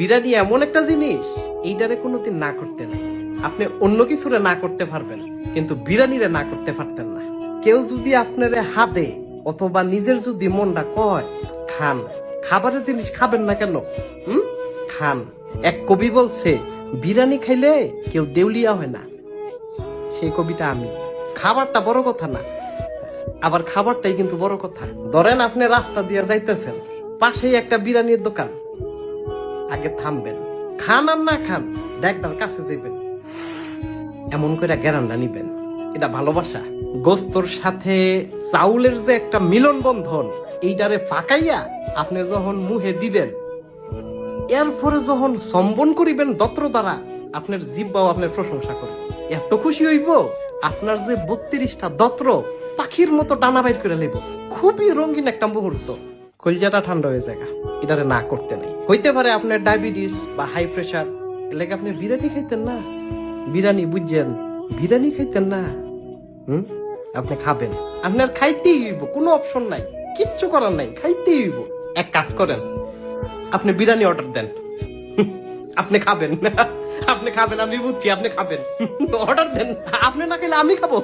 বিরিয়ানি এমন একটা জিনিস, এইটারে কোনোদিন না করতে নাই। আপনি অন্য কিছুরে না করতে পারবেন, কিন্তু বিরিয়ানিরে না করতে পারতেন না। কেউ যদি আপনারে হাতে অথবা নিজের যদি মনটা কয় খান, খাবারের জিনিস খাবেন না কেন? খান। এক কবি বলছে বিরিয়ানি খাইলে কেউ দেউলিয়া হয় না, সেই কবিটা আমি। খাবারটা বড় কথা না, আবার খাবারটাই কিন্তু বড় কথা। ধরেন আপনি রাস্তা দিয়ে যাইতেছেন, পাশেই একটা বিরিয়ানির দোকান, আগে থামবেন, খান আর না খান দেখদার কাছে যাইবেন, এমন করে গ্যারান্ডা নিবেন। এটা ভালোবাসা। গোস্তর সাথে চাউলের যে একটা মিলন বন্ধন, এইটারে ফাঁকাইয়া আপনি যখন মুহে দিবেন, এরপরে যখন সম্বন করিবেন দত্র দ্বারা, আপনার জিহ্বাও আপনার প্রশংসা করবে। এত খুশি হইব, আপনার যে 32টা দত্র পাখির মতো ডানা বাইর করে লইব। খুবই রঙিন একটা মুহূর্ত, কলিজাটা ঠান্ডা হয়ে যায়। এটারে না করতে নাই। হইতে পারে আপনার ডায়াবেটিস বা হাই প্রেশার, এলাকা আপনি বিরিয়ানি খাইতেন না, বিরিয়ানি বুঝছেন, বিরিয়ানি খাইতেন না, আপনি খাবেন। আপনার খাইতেই হইব, কোনো অপশন নাই, কিচ্ছু করার নাই, খাইতেই হইব। এক কাজ করেন, আপনি বিরিয়ানি অর্ডার দেন, আপনি খাবেন। আপনি খাবেন, আমি বুঝছি আপনি খাবেন। অর্ডার দেন, আপনি না খেলে আমি খাবো।